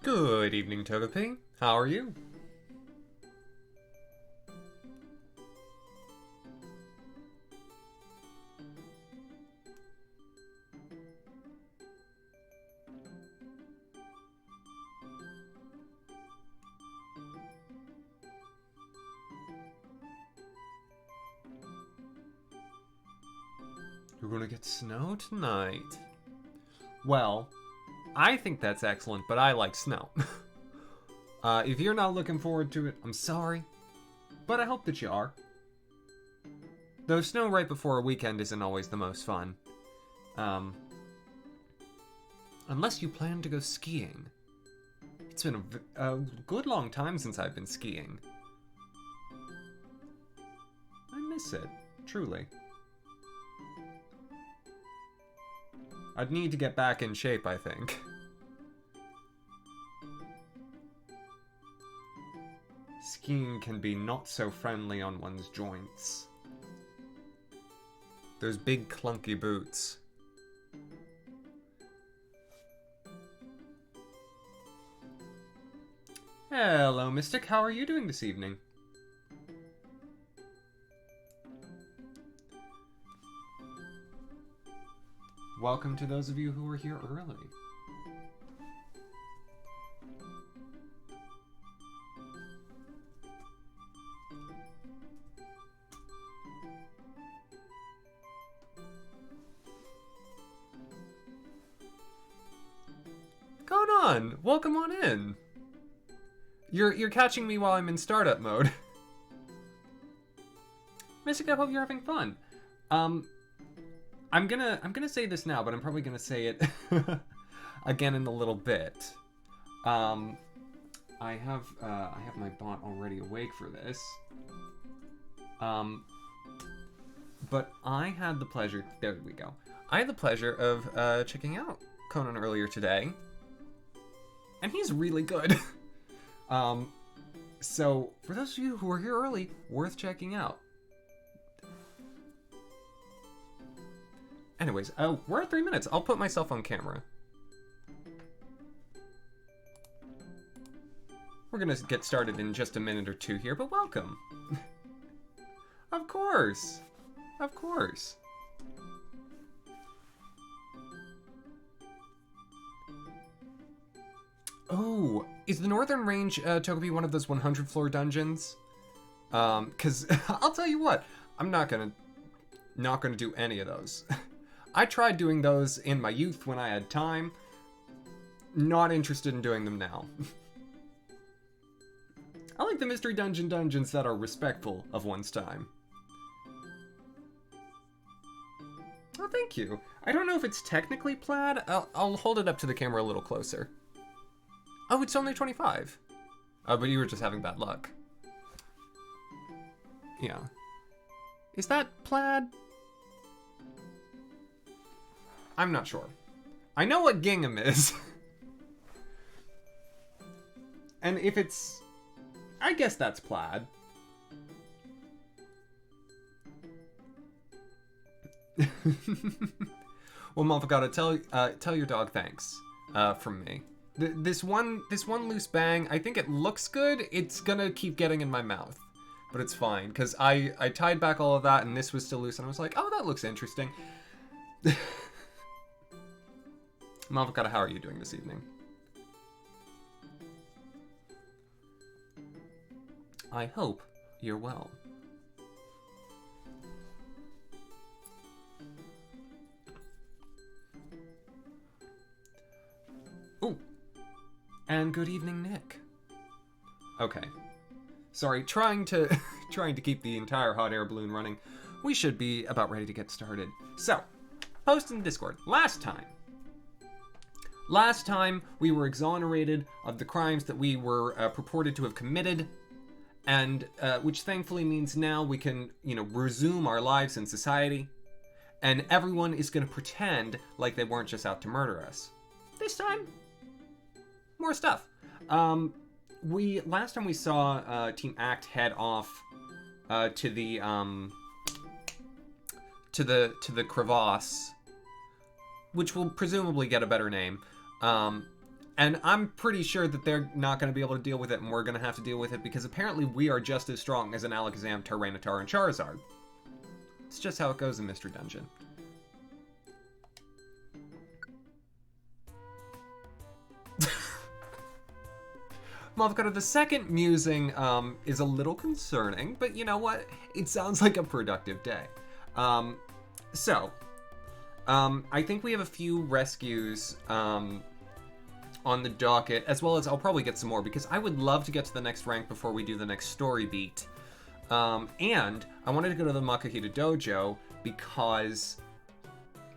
Good evening, Togepi. How are you? You're gonna get snow tonight. Well, I think that's excellent, but I like snow. If you're not looking forward to it, I'm sorry, but I hope that you are. Though snow right before a weekend isn't always the most fun. Unless you plan to go skiing. It's been a good long time since I've been skiing. I miss it, truly. I'd need to get back in shape, I think. Skiing can be not so friendly on one's joints. Those big clunky boots. Hello, Mystic. How are you doing this evening? Welcome to those of you who are here early. Going on? Welcome on in. You're catching me while I'm in startup mode. Mystic, I hope you're having fun. I'm gonna say this now, but I'm probably gonna say it again in a little bit. I have my bot already awake for this. But I had the pleasure. There we go. I had the pleasure of checking out Conan earlier today, and he's really good. So for those of you who are here early, worth checking out. Anyways, we're at 3 minutes. I'll put myself on camera. We're gonna get started in just a minute or two here, but welcome. Of course. Of course. Oh, is the Northern Range Togepi one of those 100 floor dungeons? Cause I'll tell you what, I'm not gonna do any of those. I tried doing those in my youth when I had time. Not interested in doing them now. I like the mystery dungeons that are respectful of one's time. Oh, thank you. I don't know if it's technically plaid. I'll hold it up to the camera a little closer. Oh, it's only 25. Oh, but you were just having bad luck. Yeah. Is that plaid? I'm not sure. I know what gingham is. And if it's... I guess that's plaid. Well, Mom, I gotta tell your dog thanks from me. This one loose bang, I think it looks good. It's gonna keep getting in my mouth, but it's fine because I tied back all of that and this was still loose and I was like, oh, that looks interesting. Mavocado, how are you doing this evening? I hope you're well. Oh, and good evening, Nick. Okay. Sorry, trying to keep the entire hot air balloon running. We should be about ready to get started. So, post in the Discord. Last time, we were exonerated of the crimes that we were purported to have committed, and which thankfully means now we can, resume our lives in society, and everyone is going to pretend like they weren't just out to murder us. This time, more stuff. Last time we saw Team Act head off to the crevasse, which will presumably get a better name. And I'm pretty sure that they're not going to be able to deal with it, and we're going to have to deal with it because apparently we are just as strong as an Alakazam, Tyranitar, and Charizard. It's just how it goes in Mystery Dungeon. Mavocado, the second musing is a little concerning, but you know what? It sounds like a productive day. I think we have a few rescues on the docket, as well as I'll probably get some more, because I would love to get to the next rank before we do the next story beat. And I wanted to go to the Makahita Dojo because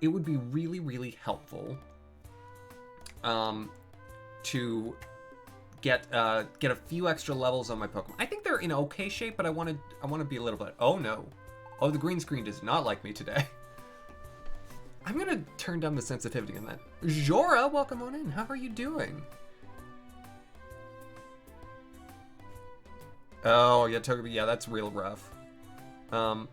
it would be really, really helpful to get a few extra levels on my Pokemon. I think they're in okay shape, but I want to be a little bit. Oh no! Oh, the green screen does not like me today. I'm gonna turn down the sensitivity on that. Jora, welcome on in. How are you doing? Oh yeah, Togepi. Yeah, that's real rough. I'm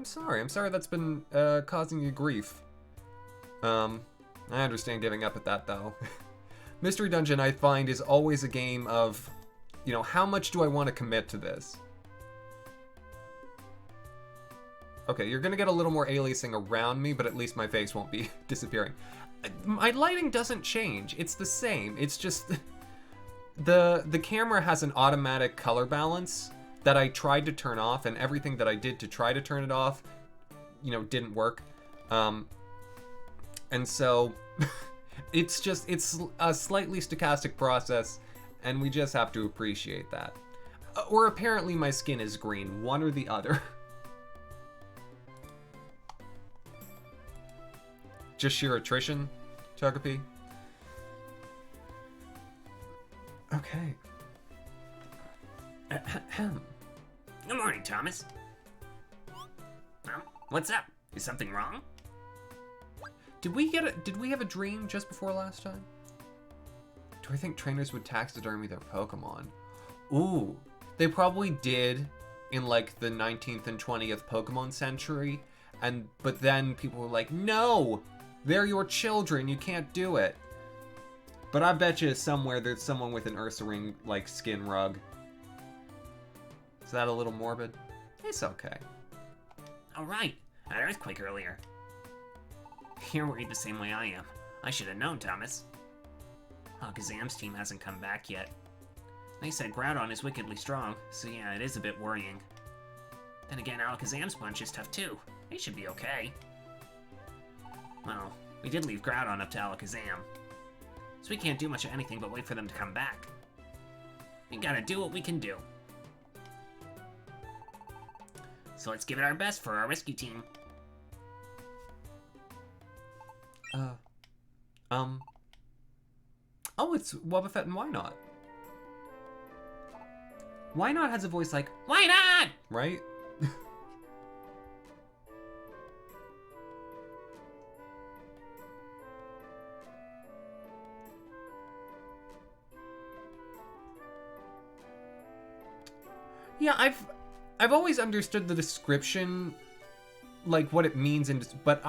sorry. I'm sorry that's been causing you grief. I understand giving up at that though. Mystery Dungeon, I find, is always a game of, you know, how much do I want to commit to this? Okay, you're gonna get a little more aliasing around me, but at least my face won't be disappearing. My lighting doesn't change. It's the same. It's just the camera has an automatic color balance that I tried to turn off, and everything that I did to try to turn it off, you know, didn't work. And so it's a slightly stochastic process, and we just have to appreciate that. Or apparently my skin is green, one or the other. Just sheer attrition, Togepi? Okay. Good morning, Thomas. Well, what's up? Is something wrong? Did we have a dream just before last time? Do I think trainers would taxidermy their Pokemon? Ooh, they probably did in like the 19th and 20th Pokemon century, but then people were like, no! They're your children, you can't do it. But I bet you somewhere there's someone with an Ursaring, like, skin rug. Is that a little morbid? It's okay. Alright, an earthquake earlier. You're worried the same way I am. I should have known, Thomas. Alakazam's team hasn't come back yet. They said Groudon is wickedly strong, so yeah, it is a bit worrying. Then again, Alakazam's punch is tough too. They should be okay. Well, we did leave Groudon up to Alakazam, so we can't do much of anything but wait for them to come back. We gotta do what we can do. So let's give it our best for our rescue team. Oh, it's Wobbuffet and Why Not. Why Not has a voice like, Why not? right? Yeah, I've always understood the description, like what it means, but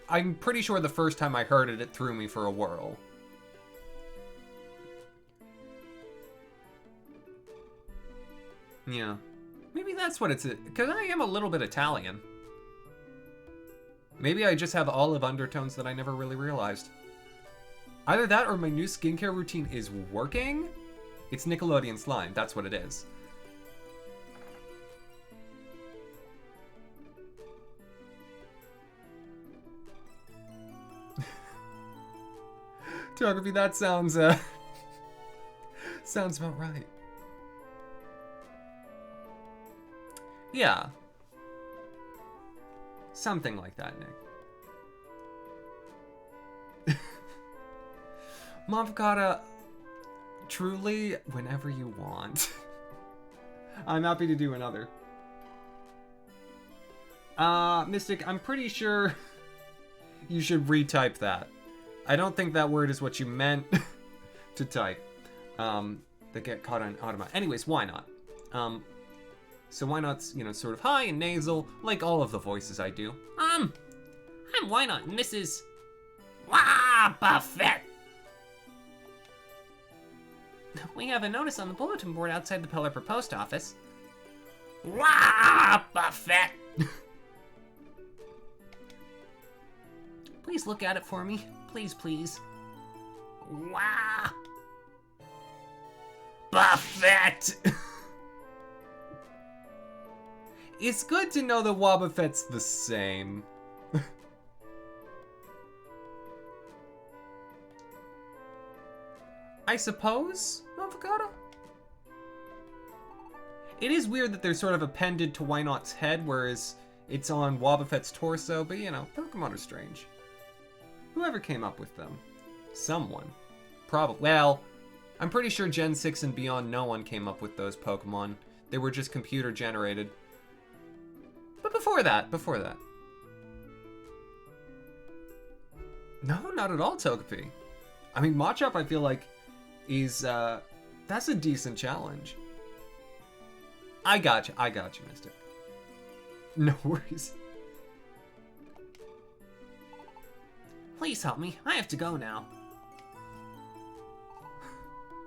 I'm pretty sure the first time I heard it, it threw me for a whirl. Yeah, maybe that's what it's, because I am a little bit Italian. Maybe I just have olive undertones that I never really realized. Either that or my new skincare routine is working. It's Nickelodeon slime, that's what it is. Geography, that sounds sounds about right. Yeah. Something like that, Nick. Mavocado, truly, whenever you want. I'm happy to do another. Mystic, I'm pretty sure you should retype that. I don't think that word is what you meant to type. That get caught on automatic. Anyways, Why Not? So Why Not's, you know, sort of high and nasal, like all of the voices I do. I'm Why Not, and this is... Wobbuffet! We have a notice on the bulletin board outside the Pelipper post office. Wah! Buffet! Please look at it for me. Please, please. Wah! Buffet! It's good to know that Wobbuffet's the same. I suppose? Avocado? It is weird that they're sort of appended to Wynot's head, whereas it's on Wobbuffet's torso, but you know, Pokemon are strange. Whoever came up with them. Someone. Probably. Well, I'm pretty sure Gen 6 and beyond, no one came up with those Pokemon. They were just computer generated. But before that. No, not at all, Togepi. I mean, Machop, I feel like, is, that's a decent challenge. I got you, Mystic. No worries. Please help me. I have to go now.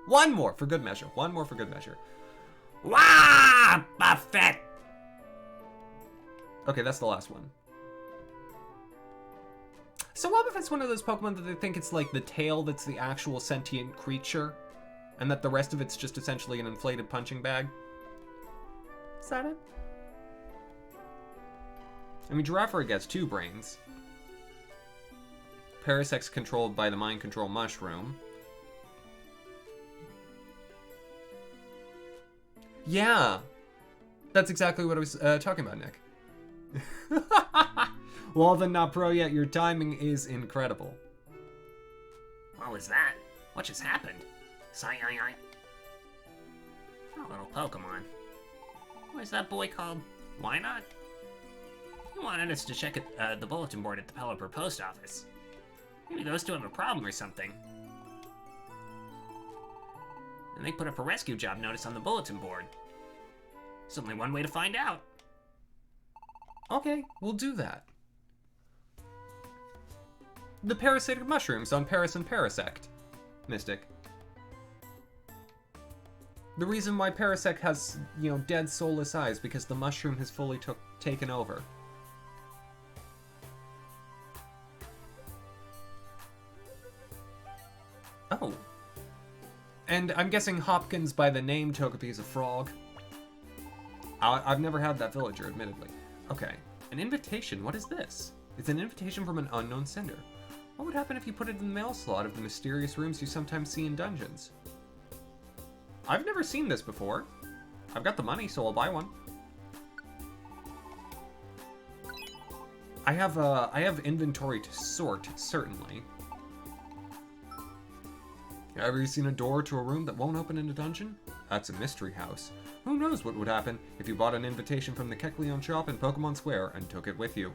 One more for good measure. Wah! Buffet! Okay, that's the last one. So Wobbuffet's one of those Pokemon that they think it's like the tail that's the actual sentient creature, and that the rest of it's just essentially an inflated punching bag. Is that it? I mean, Giraffere gets 2 brains. Parasect's controlled by the mind control mushroom. Yeah, that's exactly what I was talking about, Nick. Well, then, not pro yet. Your timing is incredible. What was that? What just happened? Sigh-i-i. A little Pokemon. What is that boy called? Why not? He wanted us to check at the bulletin board at the Pelipper post office. Maybe those two have a problem or something. And they put up a rescue job notice on the bulletin board. There's only one way to find out. Okay, we'll do that. The parasitic mushrooms on Paris and Parasect. Mystic. The reason why Parasect has, you know, dead soulless eyes because the mushroom has fully taken over. Oh. And I'm guessing Hopkins by the name Togepi is a frog. I've never had that villager, admittedly. Okay. An invitation. What is this? It's an invitation from an unknown sender. What would happen if you put it in the mail slot of the mysterious rooms you sometimes see in dungeons? I've never seen this before. I've got the money, so I'll buy one. I have inventory to sort, certainly. Ever seen a door to a room that won't open in a dungeon? That's a mystery house. Who knows what would happen if you bought an invitation from the Kecleon shop in Pokemon Square and took it with you.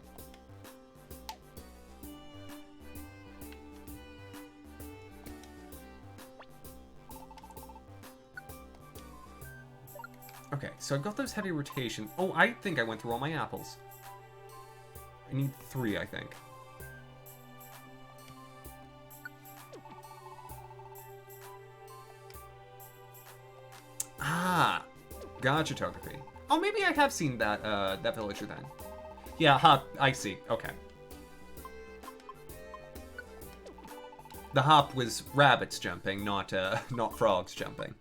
Okay, so I've got those heavy rotation. Oh, I think I went through all my apples. I need 3, I think. Ah, gotcha, Togepi. Oh, maybe I have seen that that villager then. Yeah, I see. Okay. The hop was rabbits jumping, not not frogs jumping.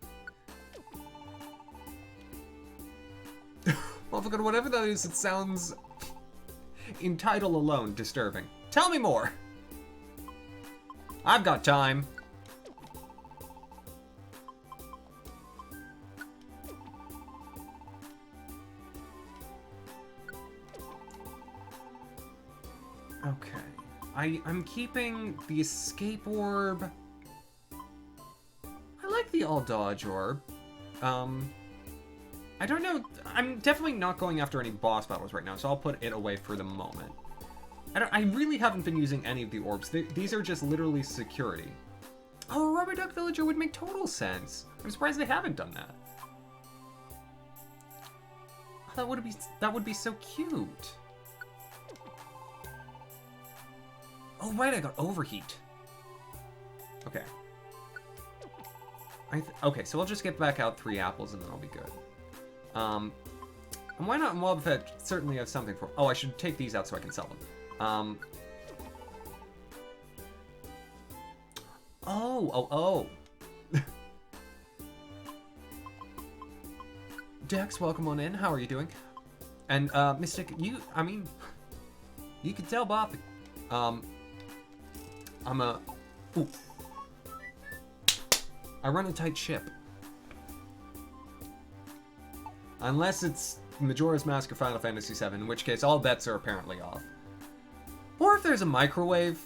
Motherfucker, whatever that is, it sounds, in title alone, disturbing. Tell me more! I've got time. Okay. I'm keeping the escape orb. I like the all dodge orb. I don't know. I'm definitely not going after any boss battles right now, so I'll put it away for the moment. I really haven't been using any of the orbs. These are just literally security. Oh, a rubber duck villager would make total sense. I'm surprised they haven't done that. Oh, that would be so cute. Oh right, I got overheat. Okay. Okay, so I'll just get back out 3 apples and then I'll be good. And why not in Wobbuffet certainly have something for... Oh, I should take these out so I can sell them. Oh. Dex, welcome on in. How are you doing? And, Mystic, you can tell Bob. Ooh. I run a tight ship. Unless it's Majora's Mask or Final Fantasy VII, in which case all bets are apparently off. Or if there's a microwave.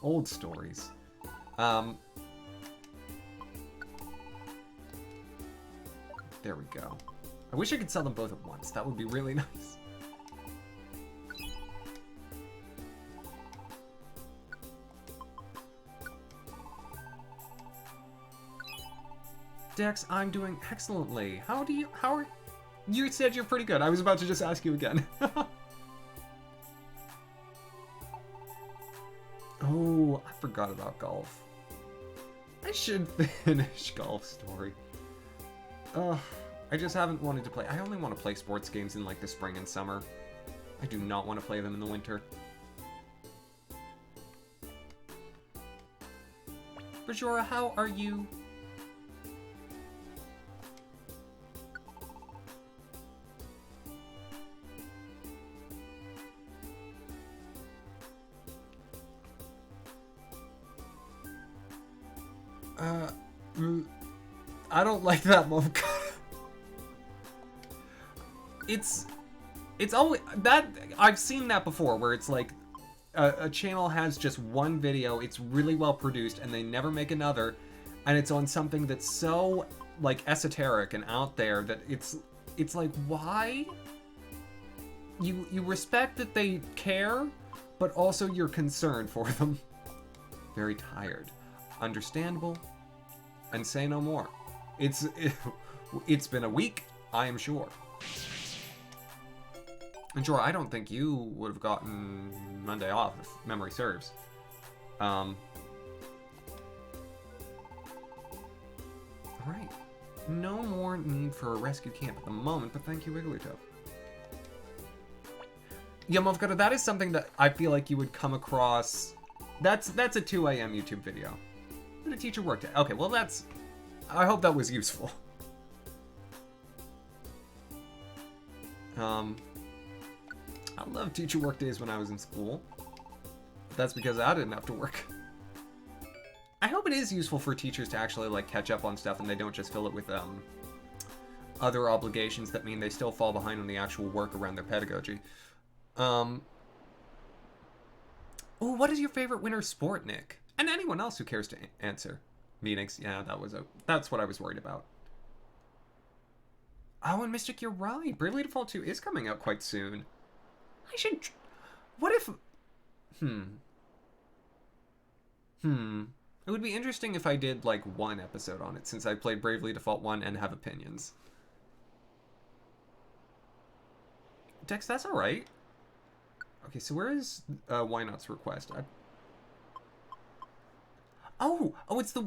Old stories. There we go. I wish I could sell them both at once. That would be really nice. Dex, I'm doing excellently. How are... You said you're pretty good. I was about to just ask you again. Oh, I forgot about golf. I should finish Golf Story. I just haven't wanted to play. I only want to play sports games in like the spring and summer. I do not want to play them in the winter. Bajora, how are you? I don't like that motherfucker. It's always that I've seen that before, where it's like a channel has just one video, it's really well produced, and they never make another, and it's on something that's so like esoteric and out there that it's like, why? You respect that they care, but also you're concerned for them. Very tired. Understandable. And say no more. It's been a week, I am sure. And sure, I don't think you would have gotten Monday off if memory serves. Alright. No more need for a rescue camp at the moment, but thank you, Wigglytuff. Yeah, Mofgutter, that is something that I feel like you would come across. That's a 2 a.m. YouTube video. Did a teacher work day? Okay, well that's... I hope that was useful. I loved teacher work days when I was in school. That's because I didn't have to work. I hope it is useful for teachers to actually like catch up on stuff and they don't just fill it with other obligations that mean they still fall behind on the actual work around their pedagogy. Oh, what is your favorite winter sport, Nick? And anyone else who cares to answer. Meetings, yeah, that's what I was worried about. Oh, and Mystic, you're right. Bravely Default 2 is coming out quite soon. I should... What if... It would be interesting if I did, like, one episode on it, since I played Bravely Default 1 and have opinions. Dex, that's alright. Okay, so where is Why Not's request? Oh,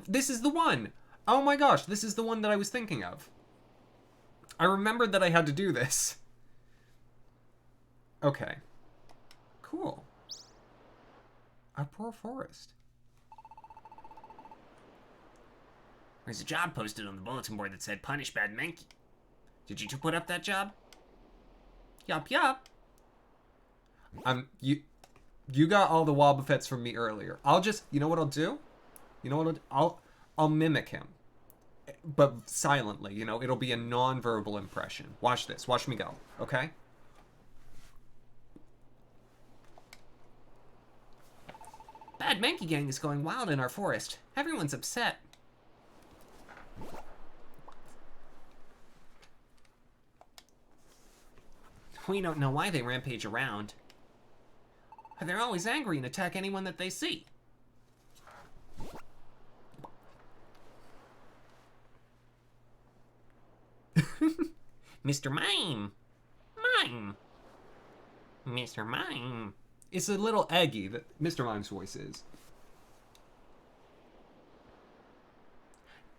this is the one! Oh my gosh, this is the one that I was thinking of. I remembered that I had to do this. Okay. Cool. Uproar Forest. There's a job posted on the bulletin board that said, "Punish Bad Mankey." Did you two put up that job? Yup. You got all the Wobbuffets from me earlier. I'll just, you know what I'll do? I'll mimic him. But silently, you know, it'll be a non-verbal impression. Watch this. Watch me go, okay? Bad Mankey Gang is going wild in our forest. Everyone's upset. We don't know why they rampage around. They're always angry and attack anyone that they see. Mr. Mime! Mime! Mr. Mime! It's a little eggy that Mr. Mime's voice is.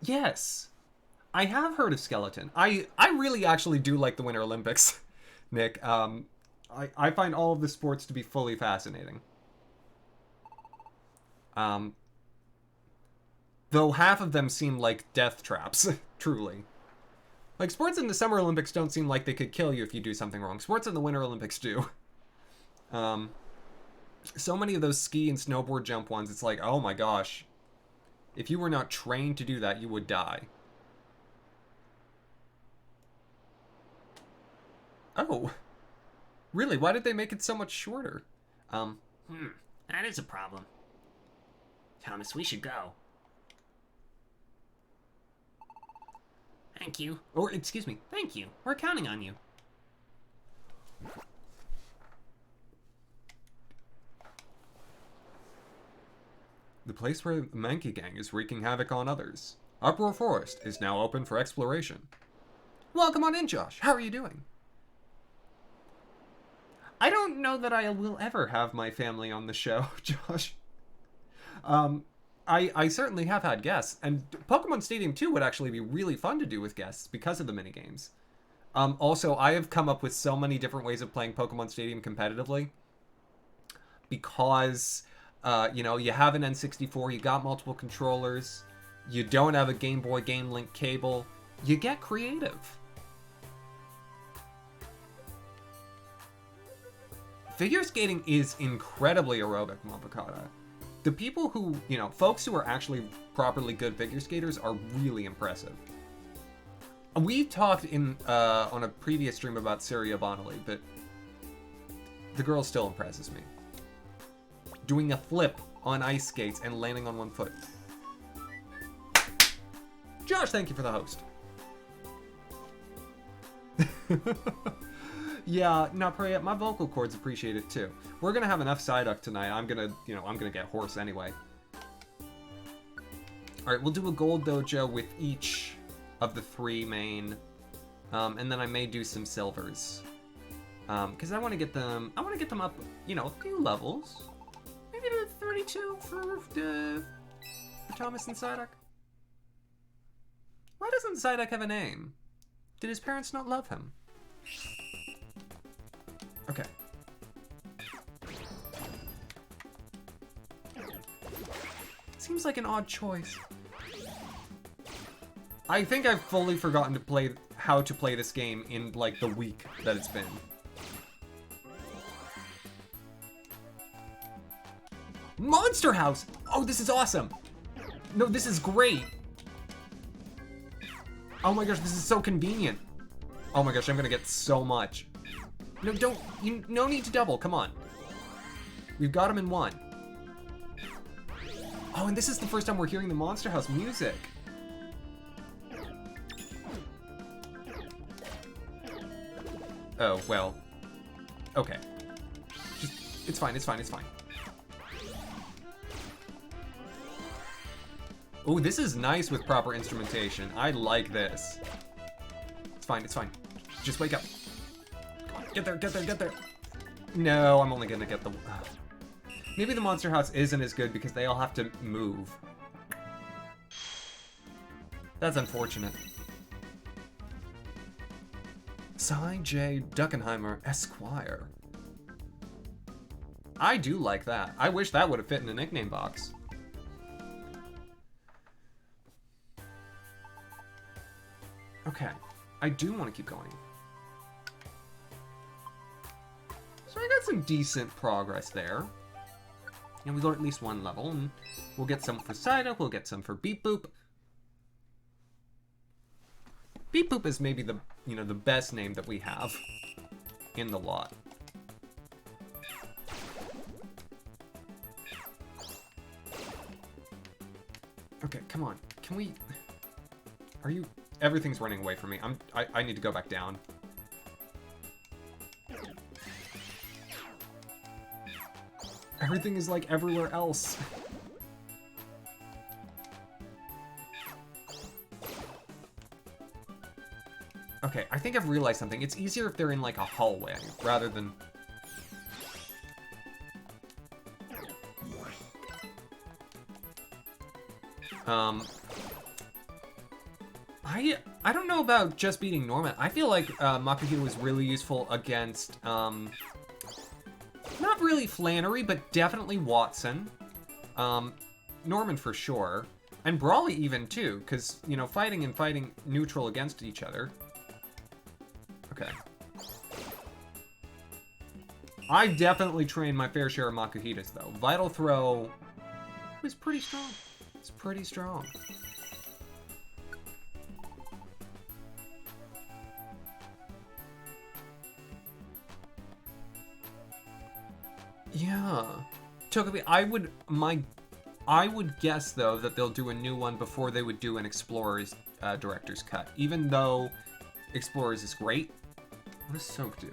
Yes. I have heard of skeleton. I really actually do like the Winter Olympics, Nick. I find all of the sports to be fully fascinating. Um, though half of them seem like death traps, truly. Like, sports in the Summer Olympics don't seem like they could kill you if you do something wrong. Sports in the Winter Olympics do. Um, so many of those ski and snowboard jump ones, it's like, oh my gosh. If you were not trained to do that, you would die. Oh. Really? Why did they make it so much shorter? That is a problem. Thomas, we should go. Thank you. Or, excuse me. Thank you. We're counting on you. The place where the Mankey Gang is wreaking havoc on others. Uproar Forest is now open for exploration. Welcome on in, Josh. How are you doing? I don't know that I will ever have my family on the show, Josh. I certainly have had guests, and Pokemon Stadium 2 would actually be really fun to do with guests because of the minigames. Also, I have come up with so many different ways of playing Pokemon Stadium competitively because, you have an N64, you got multiple controllers, you don't have a Game Boy Game Link cable, you get creative. Figure skating is incredibly aerobic, Mopakata. The people who, folks who are actually properly good figure skaters are really impressive. We've talked on a previous stream about Syria Bonali, but the girl still impresses me. Doing a flip on ice skates and landing on one foot. Josh, thank you for the host. Yeah, no, Priya, my vocal cords appreciate it too. We're gonna have enough Psyduck tonight. I'm gonna get hoarse anyway. Alright, we'll do a gold dojo with each of the 3 main. And then I may do some silvers. Because I want to get them up, a few levels. Maybe to 32 for Thomas and Psyduck. Why doesn't Psyduck have a name? Did his parents not love him? Okay. Seems like an odd choice. I think I've fully forgotten how to play this game in, like, the week that it's been. Monster House! Oh, this is awesome! No, this is great! Oh my gosh, this is so convenient. Oh my gosh, I'm gonna get so much. No, no need to double, come on. We've got him in 1. Oh, and this is the first time we're hearing the Monster House music. Oh, well. Okay. It's fine. Oh, this is nice with proper instrumentation. I like this. It's fine. Just wake up. Come on, get there. No, I'm only gonna get the... Maybe the Monster House isn't as good because they all have to move. That's unfortunate. Cy J. Duckenheimer, Esquire. I do like that. I wish that would have fit in the nickname box. Okay, I do want to keep going. So I got some decent progress there. And we got at least 1 level, and we'll get some for Psyduck, we'll get some for Beep Boop. Beep Boop is maybe the best name that we have in the lot. Okay, come on. Can we... Everything's running away from me. I need to go back down. Everything is like everywhere else. Okay, I think I've realized something. It's easier if they're in like a hallway rather than... I don't know about just beating Norman. I feel like Makuhita was really useful against, not really Flannery, but definitely Watson. Norman for sure. And Brawly even too, because, you know, fighting neutral against each other. Okay. I've definitely trained my fair share of Makuhitas, though. Vital Throw was pretty strong. It's pretty strong. Yeah. Togepi, I would guess, though, that they'll do a new one before they would do an Explorer's Director's Cut. Even though Explorers is great. What does Soak do?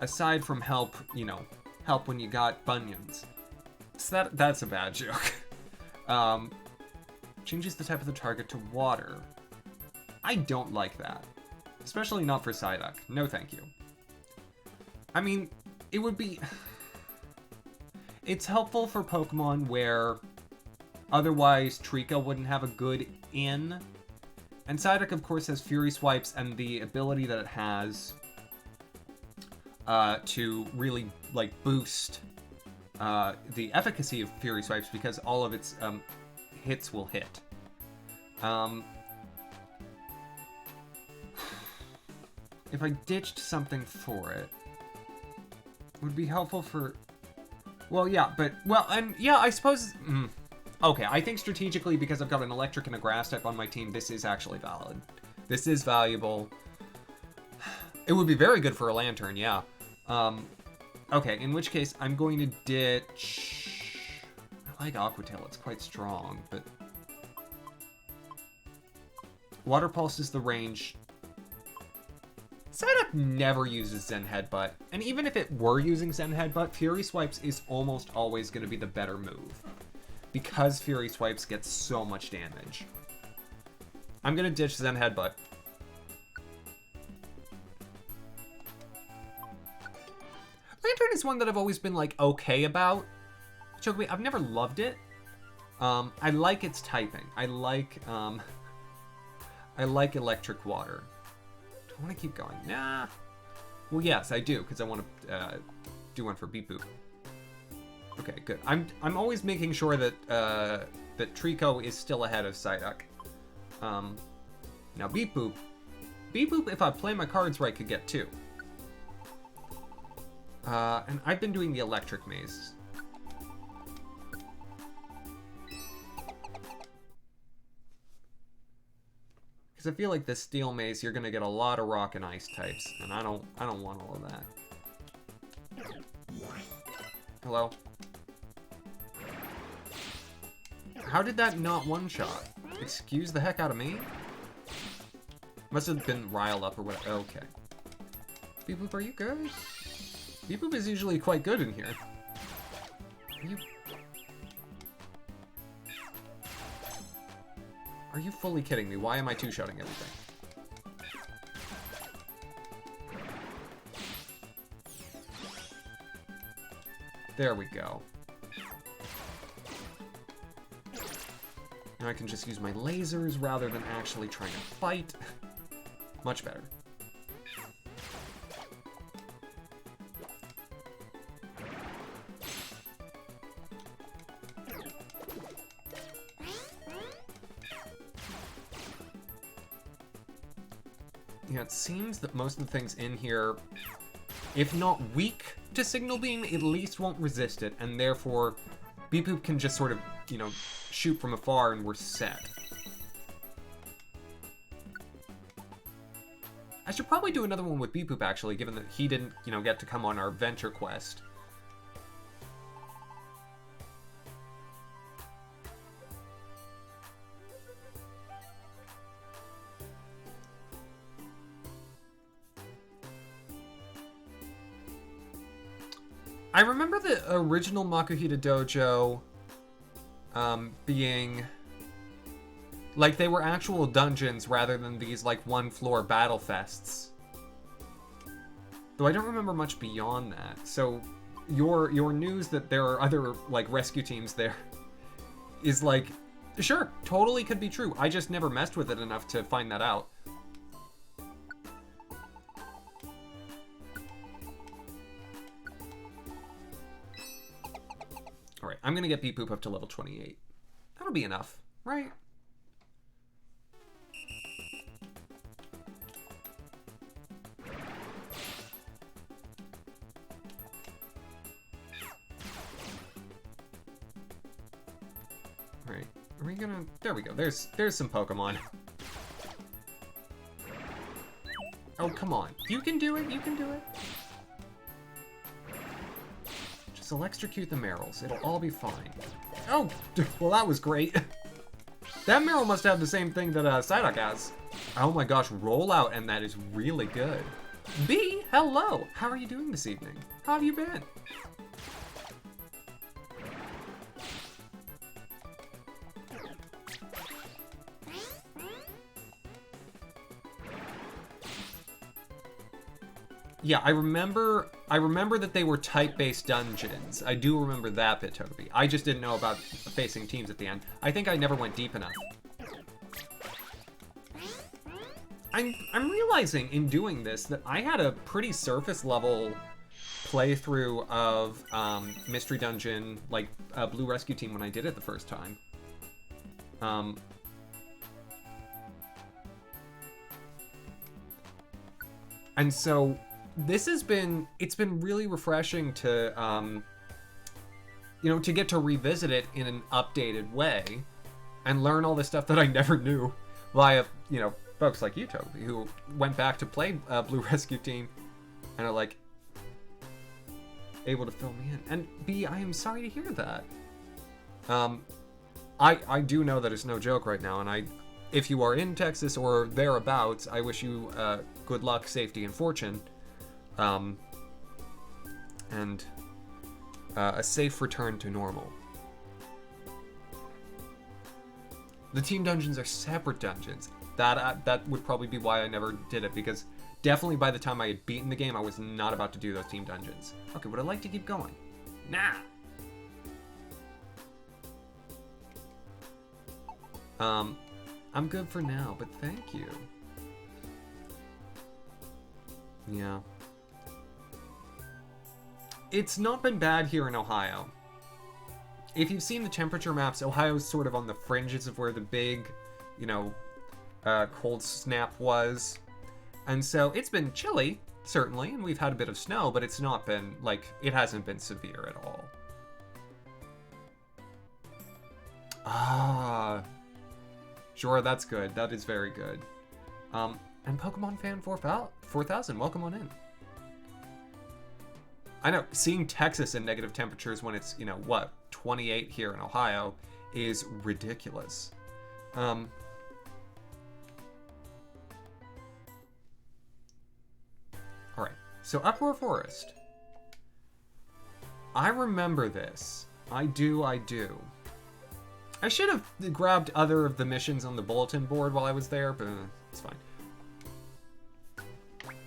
Aside from help, you know, help when you got bunions. So that's a bad joke. Changes the type of the target to water. I don't like that. Especially not for Psyduck. No thank you. I mean, it would be... It's helpful for Pokemon where otherwise Trico wouldn't have a good in. And Psyduck, of course, has Fury Swipes and the ability that it has to really, like, boost the efficacy of Fury Swipes because all of its hits will hit. If I ditched something for it, would be helpful for... Well, yeah, but... Well, and yeah, I suppose... Okay, I think strategically, because I've got an electric and a grass type on my team, this is actually valid. This is valuable. It would be very good for a Lantern, yeah. Okay, in which case, I'm going to ditch... I like Aqua Tail, it's quite strong, but... Water Pulse is the range... Psyduck never uses Zen Headbutt, and even if it were using Zen Headbutt, Fury Swipes is almost always going to be the better move. Because Fury Swipes gets so much damage. I'm going to ditch Zen Headbutt. Lantern is one that I've always been, like, okay about. Chocobi, I've never loved it. I like its typing. I like Electric Water. I want to keep going. Nah. Well, yes, I do, because I want to do one for Beep Boop. Okay, good. I'm always making sure that that Trico is still ahead of Psyduck. Now Beep Boop, if I play my cards right, could get 2. And I've been doing the Electric Maze. Because I feel like this Steel Maze, you're gonna get a lot of Rock and Ice types, and I don't want all of that. Hello? How did that not one-shot? Excuse the heck out of me? Must have been riled up or whatever. Okay. Beep Boop, are you good? Beep Boop is usually quite good in here. Are you fully kidding me? Why am I two-shotting everything? There we go. Now I can just use my lasers rather than actually trying to fight. Much better. Yeah, it seems that most of the things in here, if not weak to Signal Beam, at least won't resist it, and therefore Beep Boop can just sort of, you know, shoot from afar and we're set. I should probably do another one with Beep Boop, actually, given that he didn't, you know, get to come on our venture quest. I remember the original Makuhita Dojo being like they were actual dungeons rather than these like one-floor battle fests. Though I don't remember much beyond that. So your news that there are other like rescue teams there is like Sure, totally could be true. I just never messed with it enough to find that out. Alright, I'm gonna get Beep Boop up to level 28. That'll be enough, right? Alright, are we gonna... There we go, there's some Pokemon. Oh, come on. You can do it, you can do it. Just electrocute the Merrills. It'll all be fine. Oh, well that was great. That Merrill must have the same thing that Psyduck has. Oh my gosh, roll out, and that is really good. B, hello. How are you doing this evening? How have you been? Yeah, I remember that they were type-based dungeons. I do remember that bit, Toby. I just didn't know about facing teams at the end. I think I never went deep enough. I'm realizing in doing this that I had a pretty surface level playthrough of Mystery Dungeon, like Blue Rescue Team, when I did it the first time. And so this has been, it's been really refreshing to, you know, to get to revisit it in an updated way and learn all the stuff that I never knew via, you know, folks like you, Toby, who went back to play Blue Rescue Team and are like able to fill me in. And B, I am sorry to hear that. I do know that it's no joke right now, and if you are in Texas or thereabouts, I wish you good luck, safety, and fortune. And a safe return to normal. The team dungeons are separate dungeons. That would probably be why I never did it, because definitely by the time I had beaten the game, I was not about to do those team dungeons. Okay, would I like to keep going? Nah. I'm good for now, but thank you. Yeah. It's not been bad here in Ohio. If you've seen the temperature maps, Ohio's sort of on the fringes of where the big, you know, cold snap was. And so it's been chilly, certainly, and we've had a bit of snow, but it's not been, like, it hasn't been severe at all. Ah. Sure, that's good. That is very good. And Pokemon Fan 4000, welcome on in. I know, seeing Texas in negative temperatures when it's, you know, what, 28 here in Ohio is ridiculous. Alright, so Uproar Forest. I remember this. I do. I should have grabbed other of the missions on the bulletin board while I was there, but it's fine.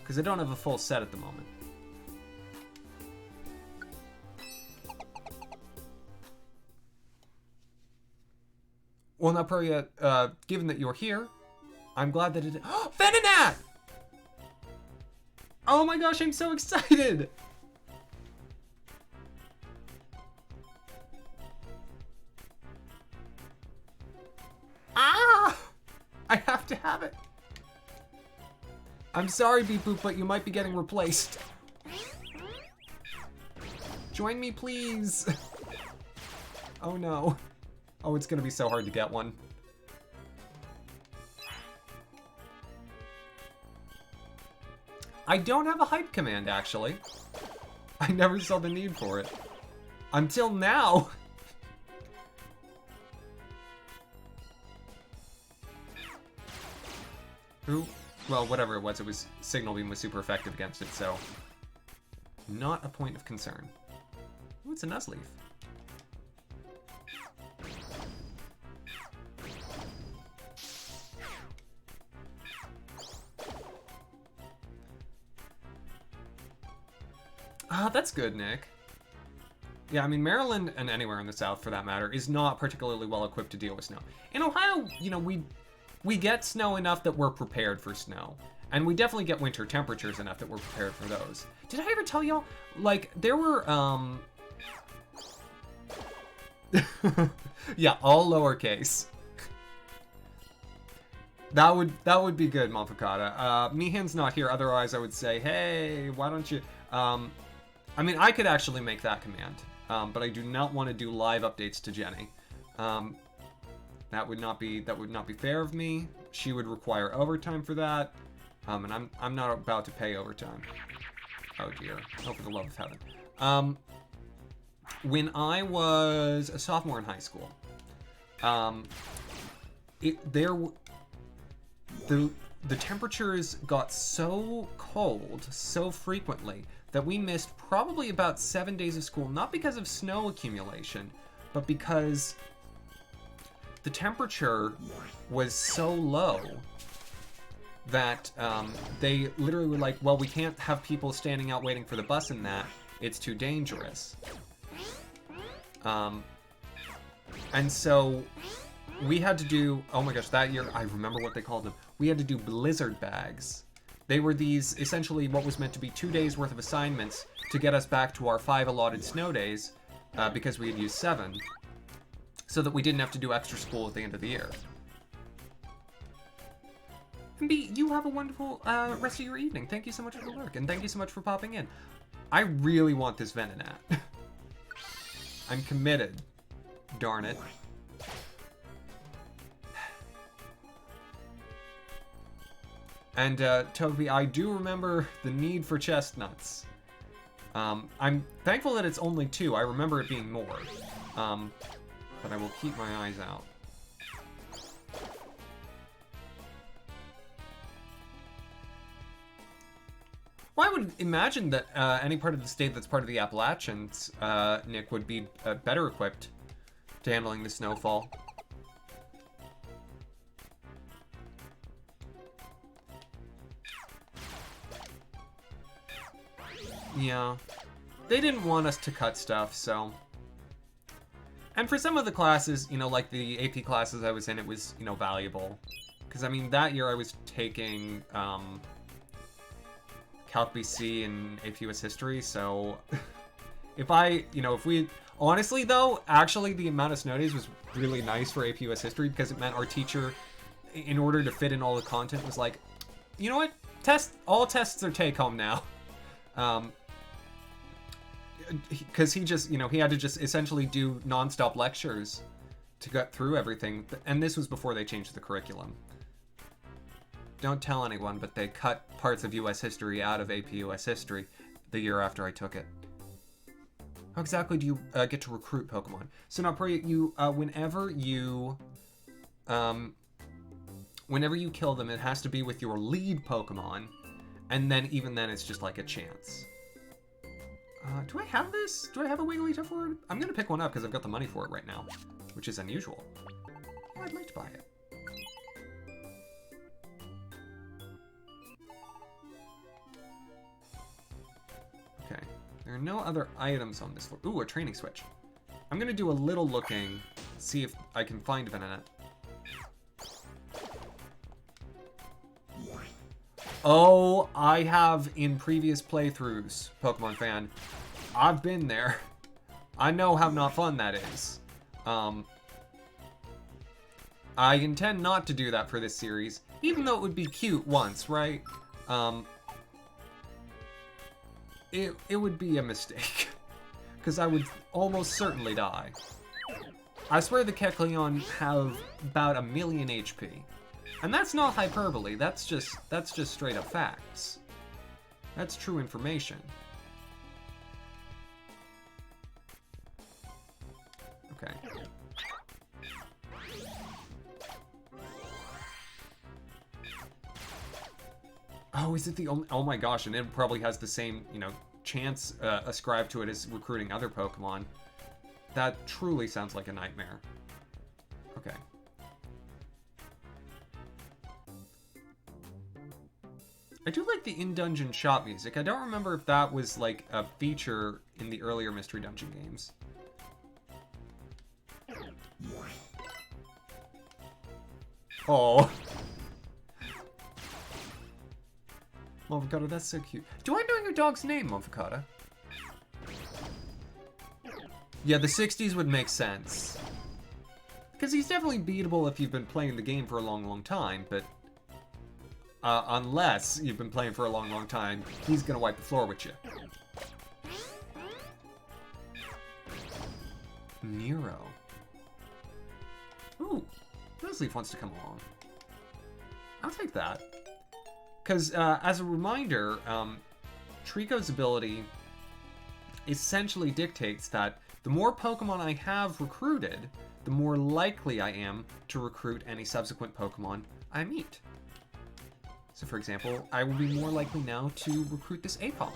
Because I don't have a full set at the moment. Well, now, Proya, given that you're here, I'm glad that it... Oh, Venonat! Oh my gosh, I'm so excited! Ah! I have to have it. I'm sorry, Beep Boop, but you might be getting replaced. Join me, please. Oh no. Oh, it's gonna be so hard to get one. I don't have a hype command, actually. I never saw the need for it. Until now. Ooh, well, whatever it was Signal Beam was super effective against it, so... Not a point of concern. Ooh, it's a Nuzleaf. Ah, that's good, Nick. Yeah, I mean, Maryland, and anywhere in the South for that matter, is not particularly well equipped to deal with snow. In Ohio, you know, we get snow enough that we're prepared for snow. And we definitely get winter temperatures enough that we're prepared for those. Did I ever tell y'all? Like, there were, yeah, all lowercase. That would be good, Mofakata. Mihan's not here, otherwise I would say, hey, why don't you... I mean, I could actually make that command, but I do not want to do live updates to Jenny. That would not be fair of me. She would require overtime for that, and I'm not about to pay overtime. Oh dear! Oh, for the love of heaven. When I was a sophomore in high school, the temperatures got so cold so frequently that we missed probably about 7 days of school, not because of snow accumulation, but because the temperature was so low that they literally were like, well, we can't have people standing out waiting for the bus in that. It's too dangerous. And so we had to do, oh my gosh, that year, I remember what they called them. We had to do blizzard bags. They were these, essentially what was meant to be 2 days worth of assignments to get us back to our 5 allotted snow days, because we had used 7, so that we didn't have to do extra school at the end of the year. And B, you have a wonderful rest of your evening. Thank you so much for the lurk, and thank you so much for popping in. I really want this Venonat. I'm committed. Darn it. And Toby, I do remember the need for chestnuts. I'm thankful that it's only 2. I remember it being more. But I will keep my eyes out. Well, I would imagine that any part of the state that's part of the Appalachians, Nick, would be better equipped to handling the snowfall. Yeah. They didn't want us to cut stuff, so... And for some of the classes, you know, like the AP classes I was in, it was, you know, valuable. Because, I mean, that year I was taking, Calc BC and AP US History, so... if we... Honestly, though, actually, the amount of snow days was really nice for AP US History, because it meant our teacher, in order to fit in all the content, was like, you know what? All tests are take-home now. Because he just, you know, he had to just essentially do non-stop lectures to get through everything. And this was before they changed the curriculum. Don't tell anyone, but they cut parts of US history out of AP US history the year after I took it. How exactly do you get to recruit Pokemon? So now, Priya, you, whenever you kill them, it has to be with your lead Pokemon. And then, even then, it's just like a chance. Do I have this? Do I have a Wigglytuff for it? I'm gonna pick one up because I've got the money for it right now, which is unusual. Yeah, I'd like to buy it. Okay, there are no other items on this floor. Ooh, a training switch. I'm gonna do a little looking, see if I can find Venonat. Oh, I have in previous playthroughs, Pokemon fan. I've been there. I know how not fun that is. I intend not to do that for this series, even though it would be cute once, right? It would be a mistake, because I would almost certainly die. I swear the Kecleon have about 1 million HP. And that's not hyperbole, that's just straight up facts. That's true information. Okay. Oh, is it the only... Oh my gosh, and it probably has the same, you know, chance ascribed to it as recruiting other Pokemon. That truly sounds like a nightmare. Okay. I do like the in-dungeon shop music. I don't remember if that was, like, a feature in the earlier Mystery Dungeon games. Oh. Mofficata, that's so cute. Do I know your dog's name, Mofficata? Yeah, the 60s would make sense. Because he's definitely beatable if you've been playing the game for a long, long time, but... unless you've been playing for a long, long time, he's gonna wipe the floor with you. Nero. Ooh, Nosleaf wants to come along. I'll take that. Because, as a reminder, Trico's ability essentially dictates that the more Pokemon I have recruited, the more likely I am to recruit any subsequent Pokemon I meet. So, for example, I will be more likely now to recruit this Apom.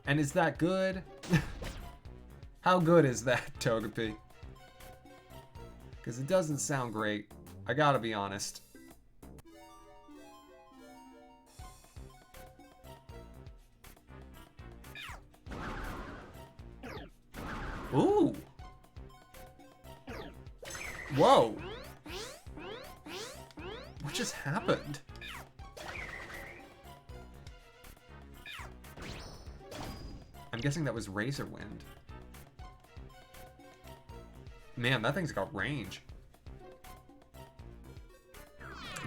And is that good? How good is that, Togepi? Because it doesn't sound great. I gotta be honest. Ooh! Whoa! What just happened? I'm guessing that was Razor Wind. Man, that thing's got range.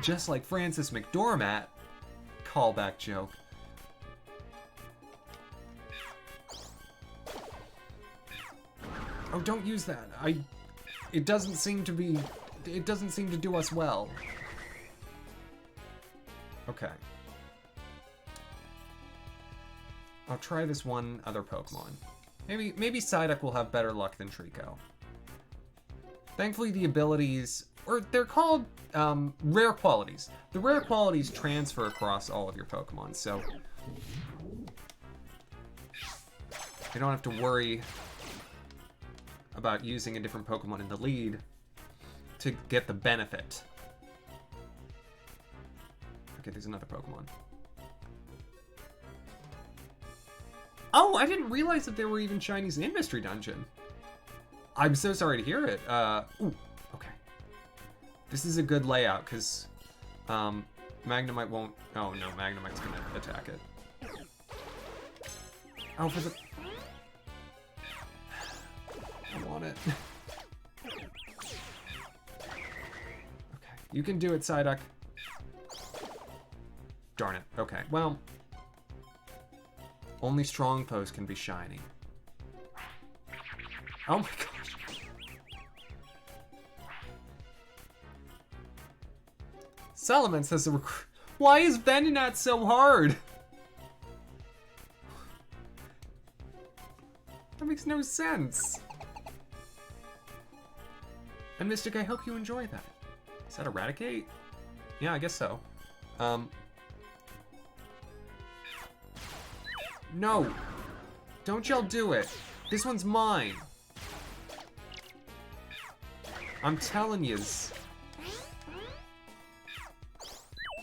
Just like Francis McDormand. Callback joke. Oh, don't use that. It doesn't seem to be... It doesn't seem to do us well. Okay. I'll try this one other Pokemon. Maybe Psyduck will have better luck than Trico. Thankfully, the abilities... Or they're called rare qualities. The rare qualities transfer across all of your Pokemon, so... you don't have to worry about using a different Pokemon in the lead to get the benefit. Okay, there's another Pokemon. Oh, I didn't realize that there were even shinies in Mystery Dungeon. I'm so sorry to hear it. Ooh, okay. This is a good layout, because Magnemite won't... Oh, no, Magnemite's going to attack it. Oh, for the... I want it. Okay, you can do it, Psyduck. Darn it. Okay, well... only strong foes can be shiny. Oh my gosh. Salamence has a recruit. Why is Venonat so hard? That makes no sense. And Mystic, I hope you enjoy that. Is that Eradicate? Yeah, I guess so. No! Don't y'all do it! This one's mine! I'm telling yous.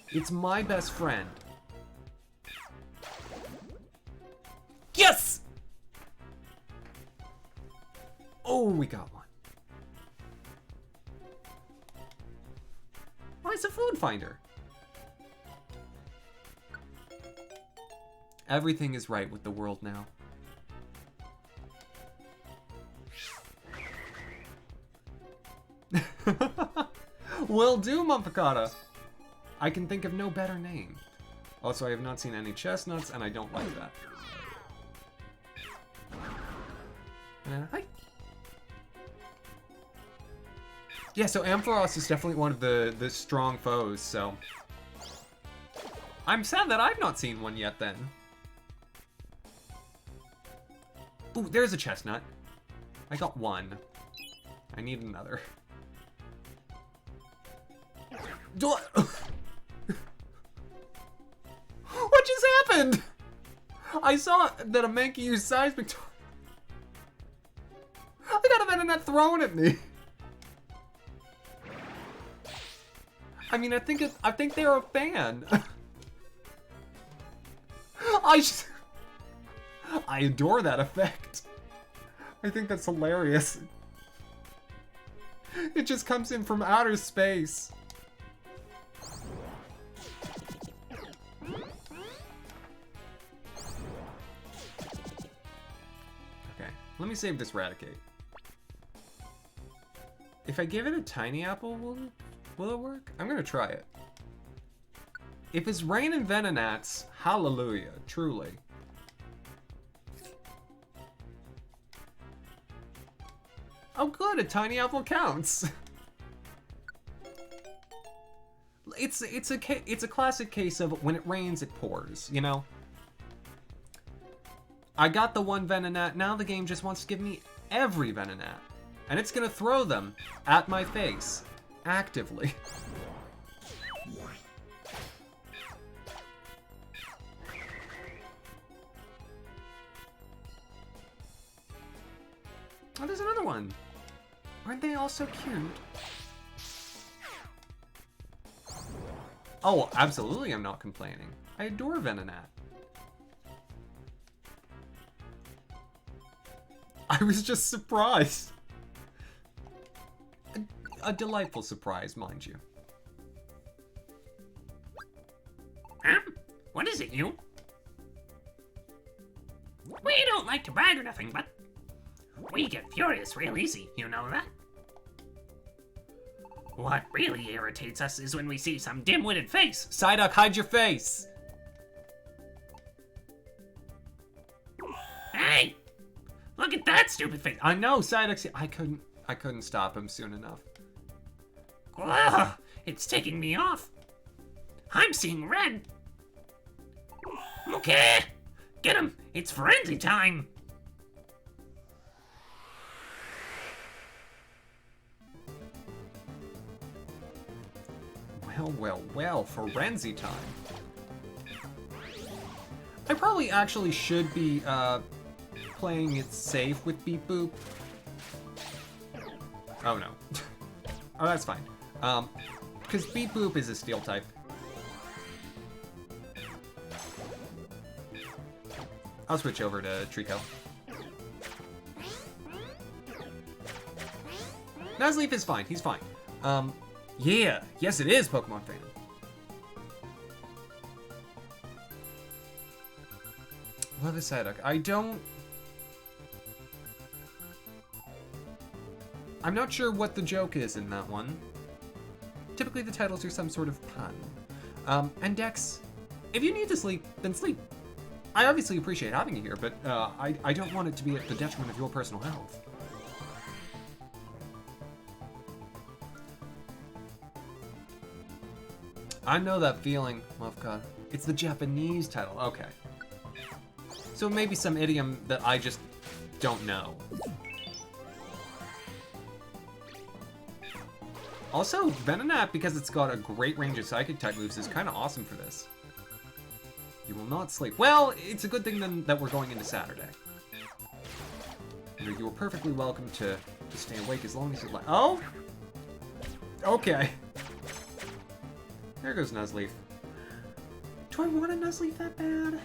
It's my best friend. Yes! Oh, we got one. Oh, it's a food finder. Everything is right with the world now. Will do, Mofficata. I can think of no better name. Also, I have not seen any chestnuts, and I don't like that. Hi. Yeah, so Ampharos is definitely one of the strong foes, so... I'm sad that I've not seen one yet, then. Ooh, there's a chestnut. I got one. I need another. What just happened? I saw that a Mankey used Seismic Torrent. I got a Venonat thrown at me. I mean, I think they're a fan. I adore that effect. I think that's hilarious. It just comes in from outer space. Okay, let me save this Raticate. If I give it a tiny apple, will it work? I'm gonna try it. If it's rain and Venonats, hallelujah, truly. Oh good, a tiny apple counts. It's a classic case of when it rains, it pours, you know? I got the one Venonat, now the game just wants to give me every Venonat. And it's gonna throw them at my face, actively. Oh, there's another one. Aren't they all so cute? Oh, absolutely I'm not complaining. I adore Venonat. I was just surprised. A delightful surprise, mind you. What is it, you? We don't like to brag or nothing, but we get furious real easy, you know that? What really irritates us is when we see some dim-witted face. Psyduck, hide your face! Hey! Look at that stupid face! I know, Psyduck. I couldn't stop him soon enough. Ugh, it's taking me off. I'm seeing red. Okay, get him. It's frenzy time. Well, frenzy time. I probably actually should be playing it safe with Beep Boop. Oh no. Oh, that's fine. Because Beep Boop is a steel type. I'll switch over to Trico. Nuzleaf is fine, he's fine. Yeah, yes it is, Pokemon fan. Love this Psyduck. I'm not sure what the joke is in that one. Typically the titles are some sort of pun. And Dex, if you need to sleep, then sleep. I obviously appreciate having you here, but I don't want it to be at the detriment of your personal health. I know that feeling, Lufka. It's the Japanese title, okay. So maybe some idiom that I just don't know. Also, Venonat, because it's got a great range of Psychic-type moves, is kind of awesome for this. You will not sleep. Well, it's a good thing then that we're going into Saturday. You are perfectly welcome to stay awake as long as you'd like. Oh? Okay. There goes Nuzleaf. Do I want a Nuzleaf that bad?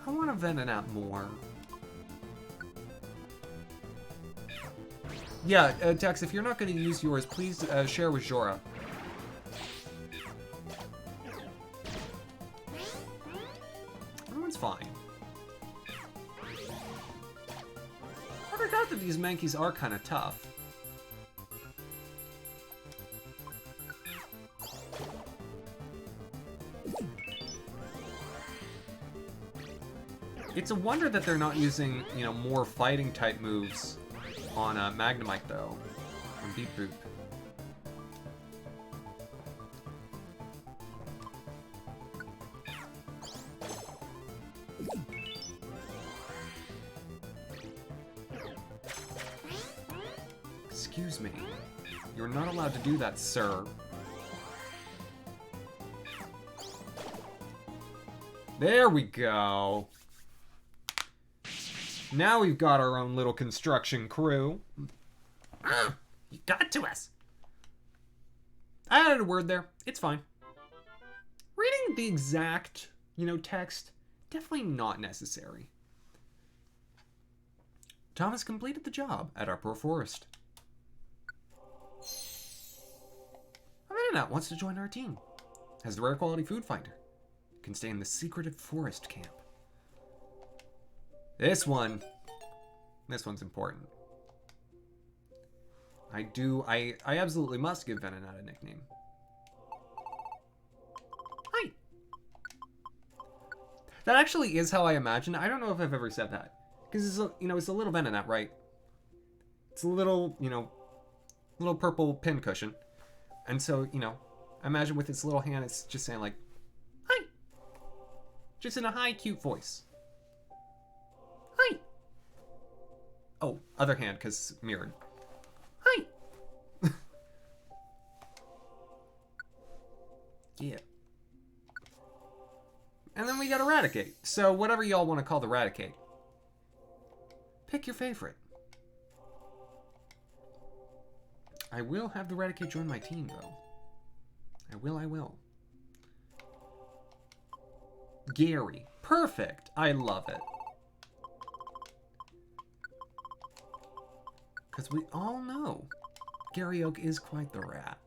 I want a Venonat more. Yeah, Dex, if you're not going to use yours, please share with Jora. Everyone's fine. I forgot that these Mankeys are kind of tough. It's a wonder that they're not using, you know, more fighting type moves on Magnemite though, and Beep Boop. Excuse me. You're not allowed to do that, sir. There we go. Now we've got our own little construction crew. You got to us. I added a word there. It's fine. Reading the exact text, definitely not necessary. Thomas completed the job at Upper Forest. Amanat wants to join our team. Has the rare quality food finder. Can stay in the secretive forest camp. This one's important. I absolutely must give Venonat a nickname. Hi. That actually is how I imagine. I don't know if I've ever said that. Because it's a little Venonat, right? It's a little, little purple pincushion. And so, imagine with its little hand, it's just saying like, hi. Just in a high, cute voice. Hi. Oh, other hand, because mirrored. Hi. Yeah. And then we got Eradicate. So whatever y'all want to call the Eradicate. Pick your favorite. I will have the Eradicate join my team, though. I will. Gary. Perfect. I love it. Because we all know Gary Oak is quite the rat.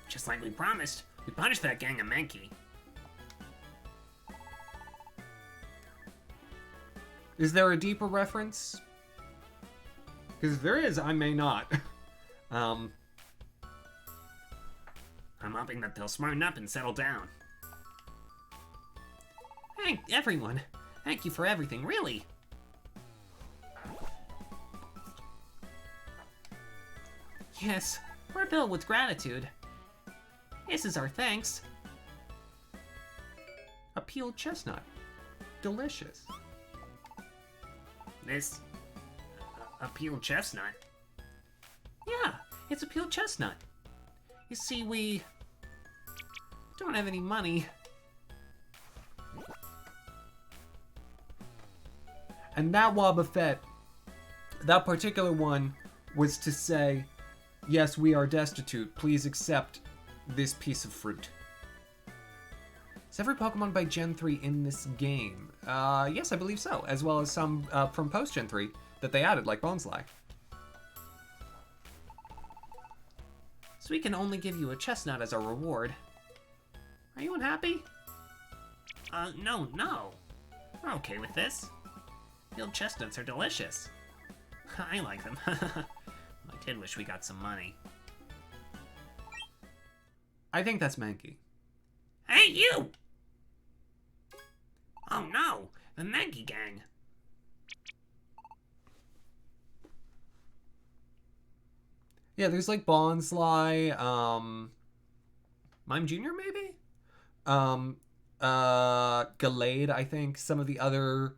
Just like we promised, we punished that gang of Mankey. Is there a deeper reference? Because if there is, I may not. I'm hoping that they'll smarten up and settle down. Hey, everyone. Thank you for everything, really. Yes, we're filled with gratitude. This is our thanks. A peeled chestnut. Delicious. This... a peeled chestnut? Yeah, it's a peeled chestnut. You see, we... don't have any money. And that Wobbuffet, that particular one, was to say, yes, we are destitute. Please accept this piece of fruit. Is every Pokemon by Gen 3 in this game? Yes, I believe so. As well as some from post-Gen 3 that they added, like Bonesley. So we can only give you a chestnut as our reward. Are you unhappy? No. We're okay with this. Peeled chestnuts are delicious. I like them. I did wish we got some money. I think that's Mankey. Hey, you! Oh no, the Mankey gang. Yeah, there's like Bonsly, Mime Jr. maybe? Gallade, I think. Some of the other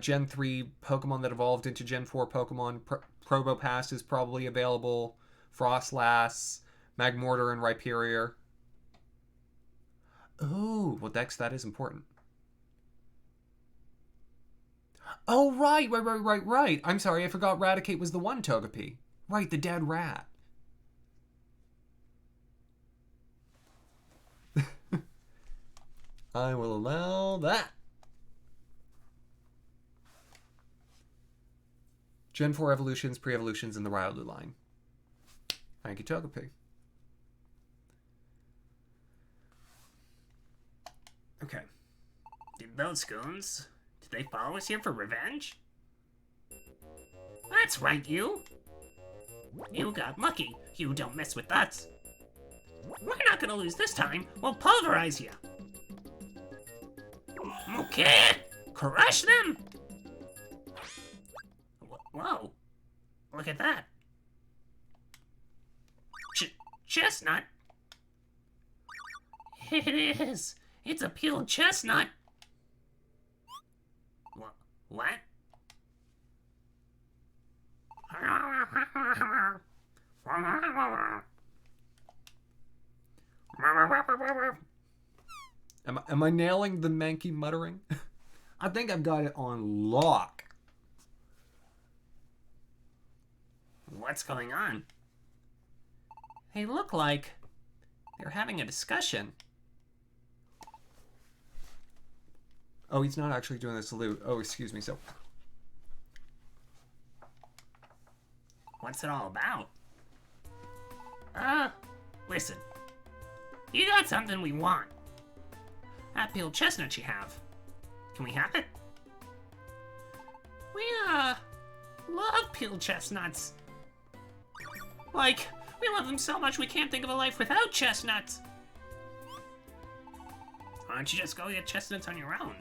Gen 3 Pokemon that evolved into Gen 4 Pokemon. Probopass is probably available. Frostlass, Magmortar, and Rhyperior. Oh, well, Dex, that is important. Oh, right. I'm sorry, I forgot Raticate was the one Togepi. Right, the dead rat. I will allow that. Gen 4 evolutions, pre-evolutions in the Riolu line. Thank you, Togepi. Okay. Did those goons? Did they follow us here for revenge? That's right, you! You got lucky. You don't mess with us. We're not gonna lose this time. We'll pulverize you. Okay, crush them! Whoa, look at that. Chestnut? It is. It's a peeled chestnut. What? Am I nailing the Mankey muttering? I think I've got it on lock. What's going on? They look like they're having a discussion. Oh, he's not actually doing the salute. Oh, excuse me. So, What's it all about? Listen. You got something we want. That peeled chestnut you have. Can we have it? We, love peeled chestnuts. Like, we love them so much we can't think of a life without chestnuts. Why don't you just go get chestnuts on your own?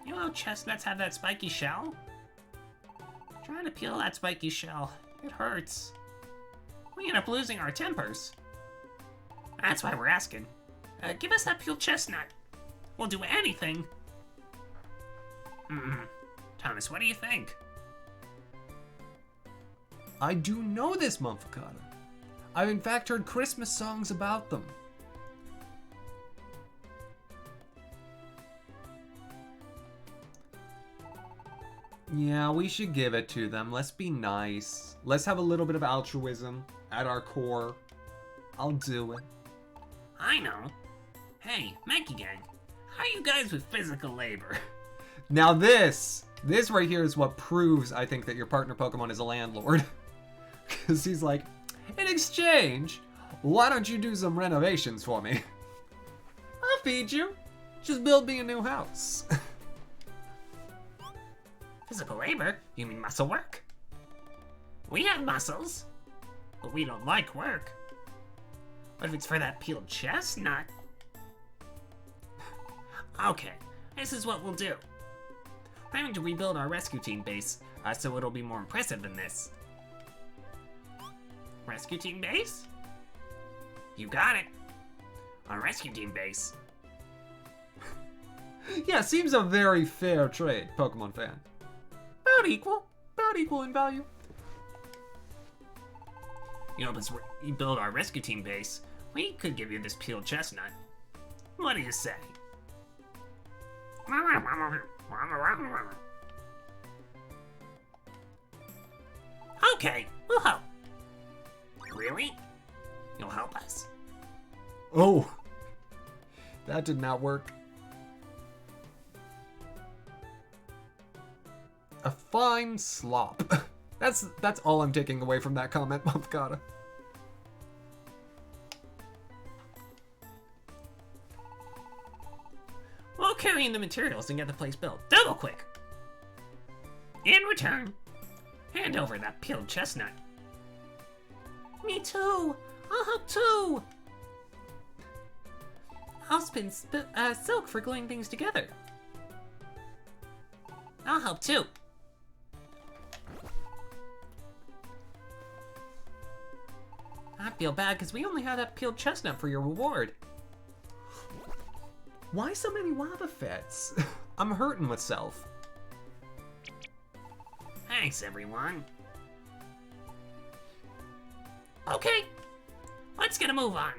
You know how chestnuts have that spiky shell? Trying to peel that spiky shell, it hurts. We end up losing our tempers. That's why we're asking. Give us that peeled chestnut. We'll do anything. Thomas, what do you think? I do know this Mumfakata. I've in fact heard Christmas songs about them. Yeah, we should give it to them. Let's be nice. Let's have a little bit of altruism at our core. I'll do it. I know. Hey, Monkey Gang, how are you guys with physical labor? Now this right here is what proves, I think, that your partner Pokemon is a landlord. Because he's like, in exchange, why don't you do some renovations for me? I'll feed you. Just build me a new house. Physical labor? You mean muscle work? We have muscles, but we don't like work. What if it's for that peeled chestnut? Okay, this is what we'll do. We're having to rebuild our rescue team base, so it'll be more impressive than this. Rescue team base? You got it. Our rescue team base. Yeah, seems a very fair trade, Pokemon fan. About equal in value. You know, as we build our rescue team base, we could give you this peeled chestnut. What do you say? Okay, we'll help. Really? You'll help us? Oh, that did not work. A fine slop. That's all I'm taking away from that comment, Mumfakata. We'll carry in the materials and get the place built. Double quick. In return, hand over that peeled chestnut. Me too. I'll help too. I'll spin silk for gluing things together. I'll help too. I feel bad because we only have that peeled chestnut for your reward. Why so many Wobbuffets? I'm hurting myself. Thanks, everyone. Okay, let's get a move on.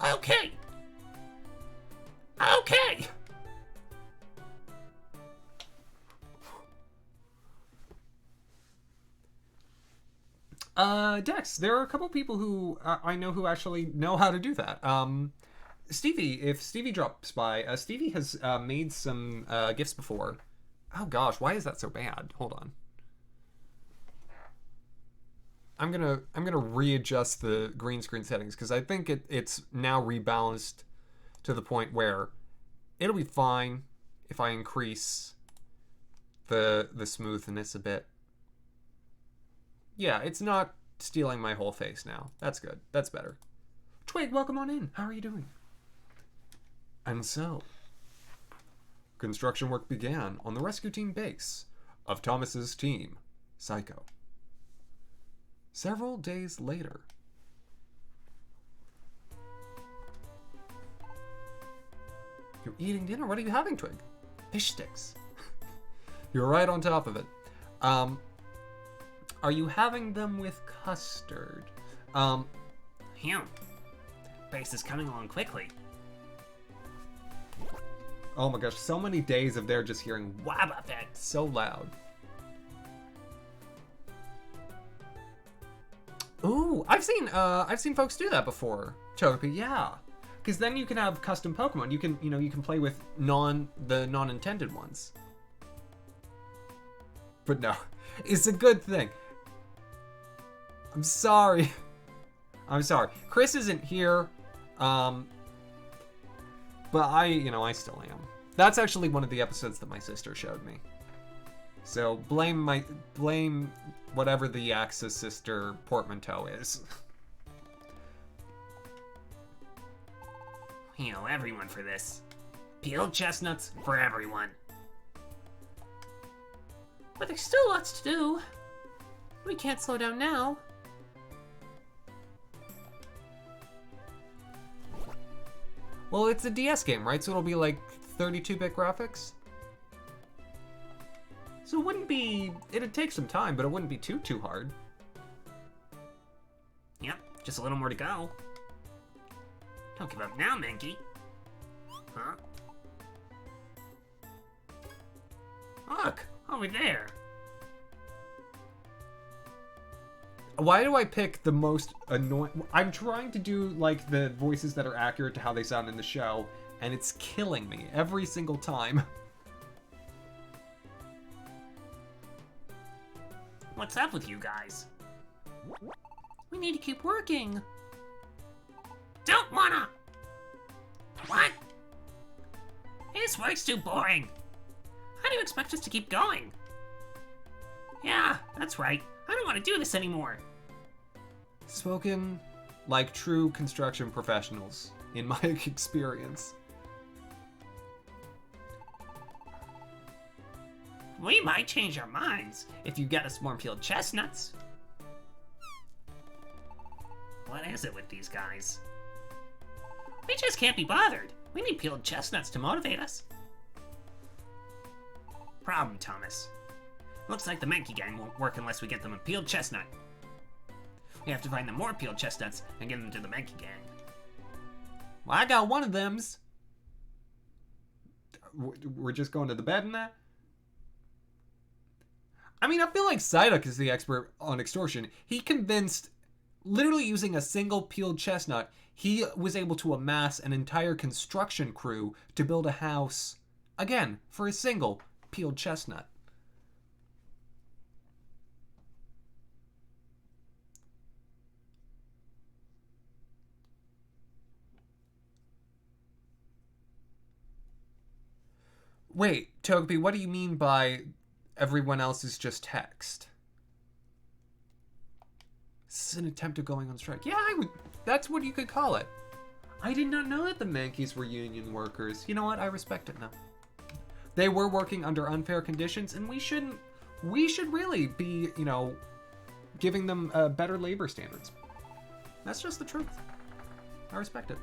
Okay. Okay. Dex, there are a couple people who I know who actually know how to do that. Stevie, if Stevie drops by, Stevie has made some gifts before. Oh gosh, why is that so bad? Hold on. I'm gonna readjust the green screen settings because I think it's now rebalanced to the point where it'll be fine if I increase the smoothness a bit. Yeah, it's not stealing my whole face now. That's good. That's better. Twig, welcome on in. How are you doing? And so, construction work began on the rescue team base of Thomas's team, Psycho. Several days later, you're eating dinner? What are you having, Twig? Fish sticks. You're right on top of it. Are you having them with custard? Phew. Base is coming along quickly. Oh my gosh, so many days of there just hearing Wobbuffet so loud. Ooh, I've seen folks do that before, Chogepi, yeah. Because then you can have custom Pokemon. You can play with the non-intended ones. But no, it's a good thing. I'm sorry. I'm sorry. Chris isn't here, but I still am. That's actually one of the episodes that my sister showed me. So blame whatever the Axis sister portmanteau is. You know, everyone for this. Peeled chestnuts for everyone. But there's still lots to do. We can't slow down now. Well, it's a DS game, right? So it'll be like 32-bit graphics? So it wouldn't be... It'd take some time, but it wouldn't be too hard. Yep, just a little more to go. Don't give up now, Mankey. Huh? Look, over there. Why do I pick the most annoying... I'm trying to do, like, the voices that are accurate to how they sound in the show, and it's killing me every single time. What's up with you guys? We need to keep working. Don't wanna! What? Hey, this work's too boring. How do you expect us to keep going? Yeah, that's right. I don't want to do this anymore. Spoken like true construction professionals, in my experience. We might change our minds if you get us more peeled chestnuts. What is it with these guys? We just can't be bothered. We need peeled chestnuts to motivate us. Problem, Thomas. Looks like the Mankey gang won't work unless we get them a peeled chestnut. We have to find them more peeled chestnuts and give them to the Mankey gang. Well, I got one of them's. We're just going to the bed in that? I mean, I feel like Psyduck is the expert on extortion. He convinced, literally using a single peeled chestnut, he was able to amass an entire construction crew to build a house, again, for a single peeled chestnut. Wait, Togepi, what do you mean by everyone else is just text? This is an attempt at going on strike. Yeah, that's what you could call it. I did not know that the Mankeys were union workers. You know what? I respect it now. They were working under unfair conditions, and we should really be, giving them better labor standards. That's just the truth. I respect it.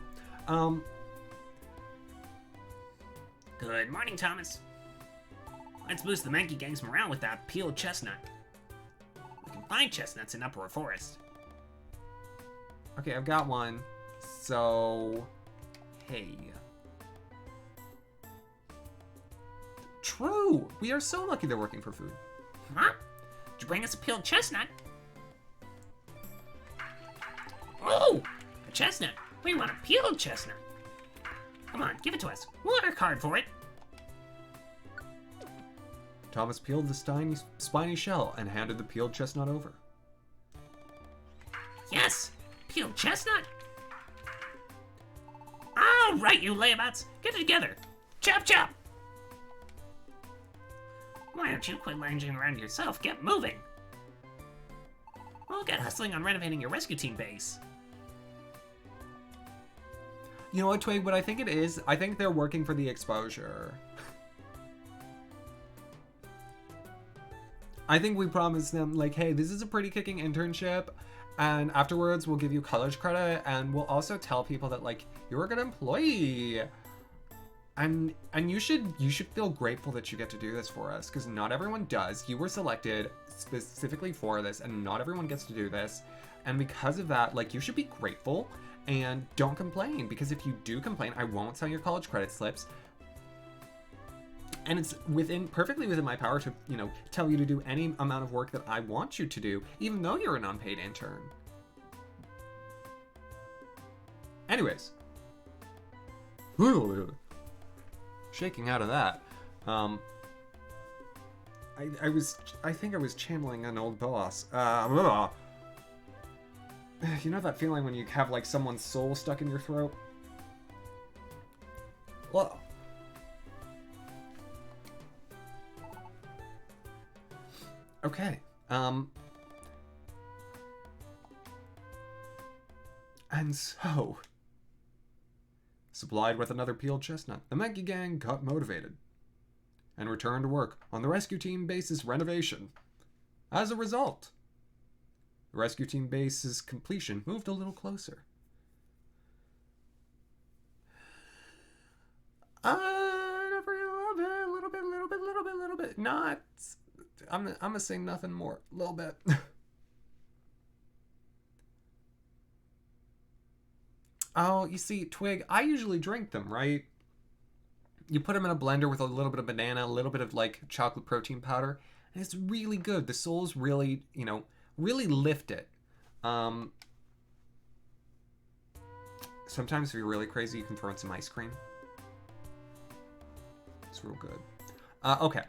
Good morning, Thomas. Let's boost the Mankey gang's morale with that peeled chestnut. We can find chestnuts in Uproar Forest. Okay, I've got one. So, hey. True! We are so lucky they're working for food. Huh? Did you bring us a peeled chestnut? Oh! A chestnut! We want a peeled chestnut! Come on, give it to us. We'll work hard for it. Thomas peeled the spiny shell and handed the peeled chestnut over. Yes! Peeled chestnut! All right, you layabouts, get it together. Chop, chop! Why don't you quit lounging around yourself? Get moving! We'll get hustling on renovating your rescue team base. You know what, Twig? What I think it is, I think they're working for the exposure. I think we promised them, like, hey, this is a pretty kicking internship, and afterwards we'll give you college credit, and we'll also tell people that, like, you're a good employee. And you should feel grateful that you get to do this for us, because not everyone does. You were selected specifically for this, and not everyone gets to do this. And because of that, like, you should be grateful and don't complain, because if you do complain, I won't sign your college credit slips. And it's perfectly within my power to, tell you to do any amount of work that I want you to do, even though you're an unpaid intern. Anyways. Shaking out of that. I think I was channeling an old boss. You know that feeling when you have like someone's soul stuck in your throat? Well, okay. And so, supplied with another peeled chestnut, the Monkey Gang got motivated and returned to work on the rescue team base's renovation. As a result, the rescue team base's completion moved a little closer. A little bit. Not. I'm gonna say nothing more. A little bit. Oh, you see, Twig, I usually drink them, right? You put them in a blender with a little bit of banana, a little bit of like chocolate protein powder, and it's really good. The souls really, really lift it. Sometimes if you're really crazy, you can throw in some ice cream. It's real good. Okay.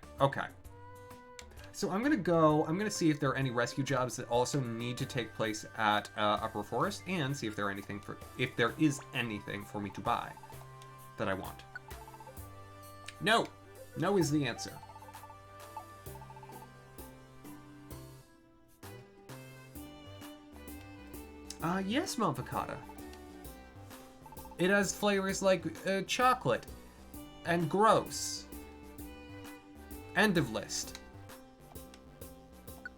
So I'm gonna see if there are any rescue jobs that also need to take place at Upper Forest, and see if there is anything for me to buy that I want. No is the answer. Yes, Monfacata. It has flavors like chocolate and gross. End of list.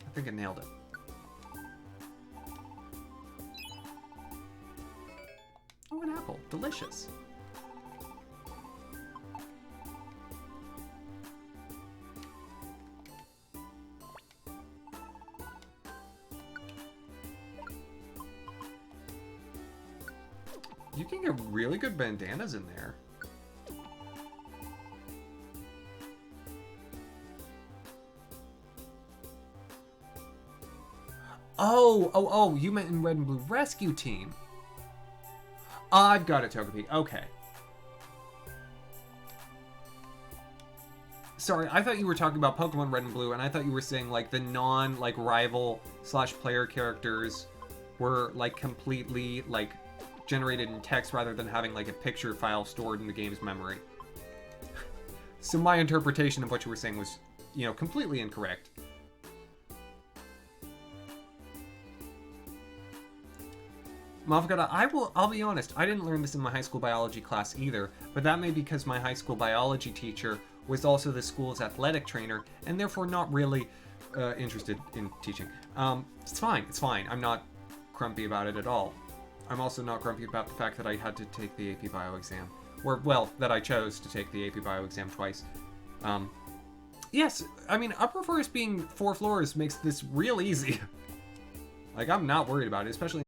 I think I nailed it. Oh, an apple. Delicious. You can get really good bandanas in there. Oh, you meant in Red and Blue Rescue Team. I've got it, Togepi. Okay. Sorry, I thought you were talking about Pokemon Red and Blue, and I thought you were saying, like, the rival / player characters were, like, completely, like, generated in text rather than having, like, a picture file stored in the game's memory. So my interpretation of what you were saying was, completely incorrect. Mafagata, I'll be honest, I didn't learn this in my high school biology class either, but that may be because my high school biology teacher was also the school's athletic trainer, and therefore not really interested in teaching. It's fine. I'm not grumpy about it at all. I'm also not grumpy about the fact that I had to take the AP Bio exam. That I chose to take the AP Bio exam twice. Yes, I mean, Upper Forest being 4 floors makes this real easy. Like, I'm not worried about it, especially